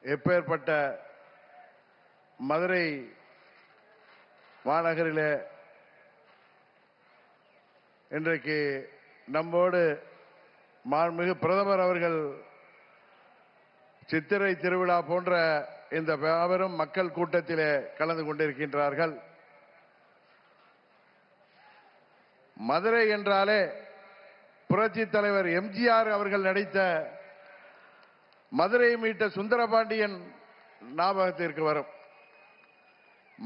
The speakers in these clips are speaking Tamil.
எப்பேற்பட்ட மதுரை மாநகரிலே இன்றைக்கு நம்மோடு மாண்புமிகு பிரதமர் அவர்கள் சித்திரை திருவிழா போன்ற இந்த மாபெரும் மக்கள் கூட்டத்திலே கலந்து கொண்டிருக்கின்றார்கள். மதுரை என்றாலே புரட்சி தலைவர் எம்ஜிஆர் அவர்கள் நடித்த மதுரை மீட்ட சுந்தரபாண்டியன் ஞாபகத்திற்கு வரும்.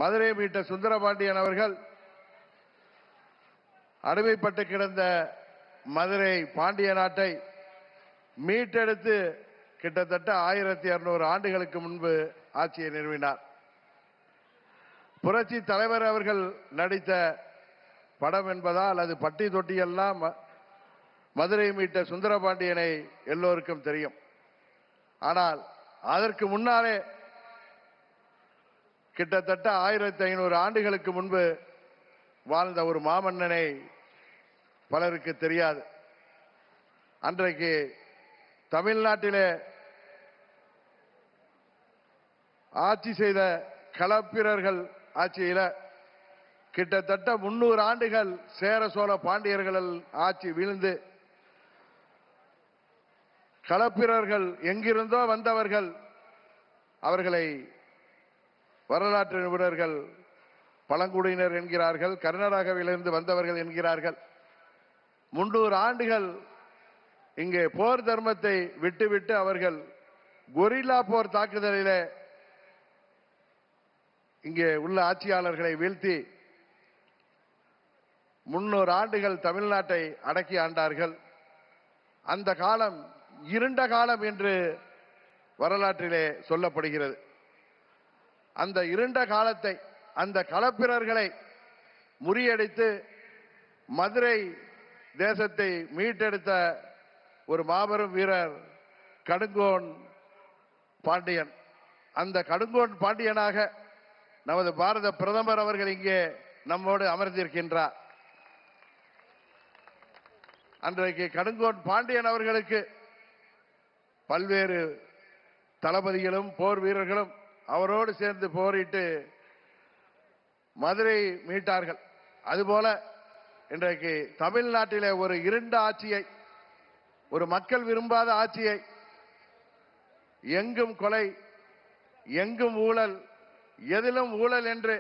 மதுரை மீட்ட சுந்தரபாண்டியன் அவர்கள் அடிமைப்பட்டு கிடந்த மதுரை பாண்டிய நாட்டை மீட்டெடுத்து கிட்டத்தட்ட 1200 ஆண்டுகளுக்கு முன்பு ஆட்சியை நிறுவினார். புரட்சி தலைவர் அவர்கள் நடித்த படம் என்பதால் அது பட்டி தொட்டியெல்லாம் மதுரை மீட்ட சுந்தரபாண்டியனை எல்லோருக்கும் தெரியும். ஆனால் அதற்கு முன்னாலே கிட்டத்தட்ட 1500 ஆண்டுகளுக்கு முன்பு வாழ்ந்த ஒரு மாமன்னனை பலருக்கு தெரியாது. அன்றைக்கு தமிழ்நாட்டிலே ஆட்சி செய்த களப்பிரர்கள் ஆட்சியில கிட்டத்தட்ட 300 ஆண்டுகள் சேர சோழ பாண்டியர்கள் ஆட்சி வீழ்ந்து களப்பிரர்கள் எங்கிருந்தோ வந்தவர்கள் அவர்களை வரலாற்று நிபுணர்கள் பழங்குடியினர் என்கிறார்கள், கர்நாடகாவிலிருந்து வந்தவர்கள் என்கிறார்கள். 300 ஆண்டுகள் இங்கே போர் தர்மத்தை விட்டுவிட்டு அவர்கள் கொரில்லா போர் தாக்குதலிலே இங்கே உள்ள ஆட்சியாளர்களை வீழ்த்தி 300 ஆண்டுகள் தமிழ்நாட்டை அடக்கி ஆண்டார்கள். அந்த காலம் இருண்ட காலம் என்று வரலாற்றிலே சொல்லப்படுகிறது. அந்த இருண்ட காலத்தை, அந்த களப்பிரர்களை முறியடித்து மதுரை தேசத்தை மீட்டெடுத்த ஒரு மாபெரும் வீரர் கடுங்கோன் பாண்டியன். அந்த கடுங்கோன் பாண்டியனாக நமது பாரத பிரதமர் அவர்கள் இங்கே நம்மோடு அமர்ந்திருக்கின்றார். அன்றைக்கு கடுங்கோன் பாண்டியன் அவர்களுக்கு பல்வேறு தளபதிகளும் போர் வீரர்களும் அவரோடு சேர்ந்து போரிட்டு மதுரை மீட்டார்கள். அதுபோல இன்றைக்கு தமிழ்நாட்டிலே ஒரு இருண்ட ஆட்சியை, ஒரு மக்கள் விரும்பாத ஆட்சியை, எங்கும் கொலை, எங்கும் ஊழல், எதிலும் ஊழல் என்று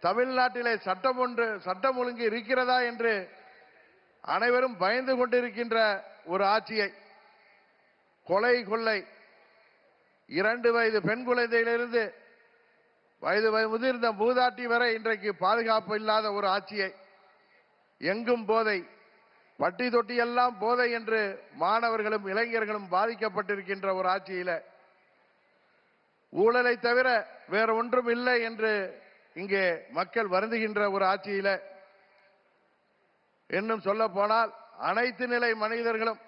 தமிழ்நாட்டிலே சட்டம் ஒழுங்கு இருக்கிறதா என்று அனைவரும் பயந்து கொண்டிருக்கின்ற ஒரு ஆட்சியை, கொலை கொள்ளை, 2 வயது பெண் குழந்தையிலிருந்து வயது முதிர்ந்த மூதாட்டி வரை இன்றைக்கு பாதுகாப்பு இல்லாத ஒரு ஆட்சியை, எங்கும் போதை, பட்டி தொட்டி எல்லாம் போதை என்று மாணவர்களும் இளைஞர்களும் பாதிக்கப்பட்டிருக்கின்ற ஒரு ஆட்சியில ஊழலை தவிர வேற ஒன்றும் இல்லை என்று இங்கே மக்கள் வருந்துகின்ற ஒரு ஆட்சியில, இன்னும் சொல்ல போனால் அனைத்து நிலை மனிதர்களும்,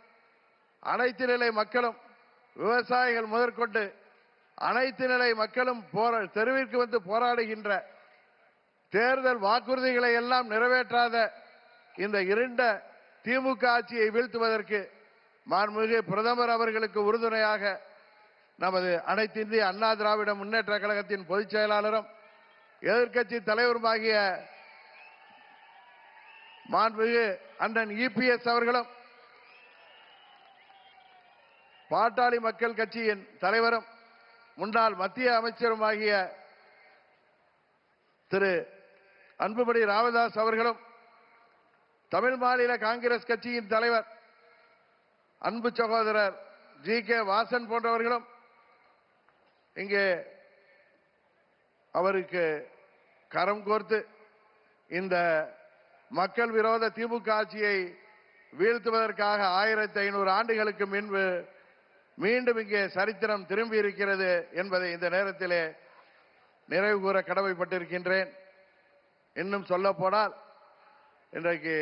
அனைத்து நிலை மக்களும், விவசாயிகள் முதற்கொண்டு அனைத்து நிலை மக்களும் தெருவிற்கு வந்து போராடுகின்ற, தேர்தல் வாக்குறுதிகளை எல்லாம் நிறைவேற்றாத இந்த இருண்ட திமுக ஆட்சியை வீழ்த்துவதற்கு மாண்புமிகு பிரதமர் அவர்களுக்கு உறுதுணையாக நமது அனைத்து இந்திய அண்ணா திராவிட முன்னேற்ற கழகத்தின் பொதுச் செயலாளரும் எதிர்க்கட்சி தலைவருமாகிய மாண்புமிகு அண்ணன் இபிஎஸ் அவர்களும், பாட்டாளி மக்கள் கட்சியின் தலைவரும் முன்னாள் மத்திய அமைச்சருமாகிய திரு அன்புமணி ராமதாஸ் அவர்களும், தமிழ் மாநில காங்கிரஸ் கட்சியின் தலைவர் அன்பு சகோதரர் ஜி.கே. வாசன் போன்றவர்களும் இங்கே அவருக்கு கரம் கோர்த்து இந்த மக்கள் விரோத திமுக ஆட்சியை வீழ்த்துவதற்காக 1500 ஆண்டுகளுக்கு முன்பு மீண்டும் இங்கே சரித்திரம் திரும்பி இருக்கிறது என்பதை இந்த நேரத்திலே நிறைவு கூற கடமைப்பட்டிருக்கின்றேன். இன்னும் சொல்ல போனால் இன்றைக்கு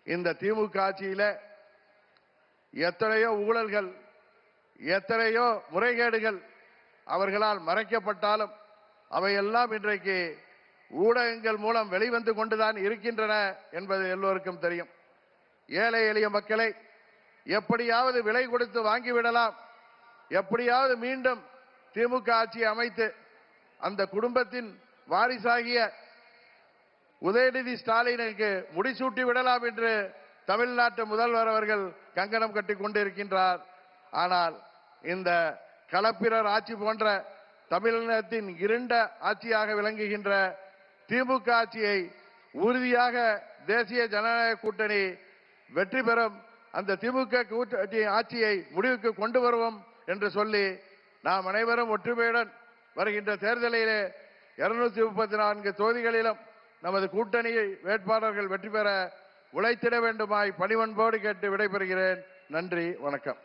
இந்த திமுக ஆட்சியில எத்தனையோ ஊழல்கள், எத்தனையோ முறைகேடுகள் அவர்களால் மறைக்கப்பட்டாலும் அவையெல்லாம் இன்றைக்கு ஊடகங்கள் மூலம் வெளிவந்து கொண்டுதான் இருக்கின்றன என்பது எல்லோருக்கும் தெரியும். ஏழை எளிய மக்களை எப்படியாவது விலை கொடுத்து வாங்கிவிடலாம், எப்படியாவது மீண்டும் திமுக ஆட்சியை அமைத்து அந்த குடும்பத்தின் வாரிசாகிய உதயநிதி ஸ்டாலினுக்கு முடிசூட்டி விடலாம் என்று தமிழ்நாட்டு முதல்வர் அவர்கள் கங்கணம் கட்டி கொண்டிருக்கின்றார். ஆனால் இந்த களப்பிரர் ஆட்சி போன்ற தமிழகத்தின் இருண்ட ஆட்சியாக விளங்குகின்ற திமுக ஆட்சியை உறுதியாக தேசிய ஜனநாயக கூட்டணி வெற்றி பெறும். அந்த திமுக கூட்டணி ஆட்சியை முடிவுக்கு கொண்டு வருவோம் என்று சொல்லி நாம் அனைவரும் ஒற்றுமையுடன் வருகின்ற தேர்தலிலே 234 தொகுதிகளிலும் நமது கூட்டணி வேட்பாளர்கள் வெற்றி பெற உழைத்திட வேண்டுமாய் பணிவன்போடு கேட்டு விடைபெறுகிறேன். நன்றி, வணக்கம்.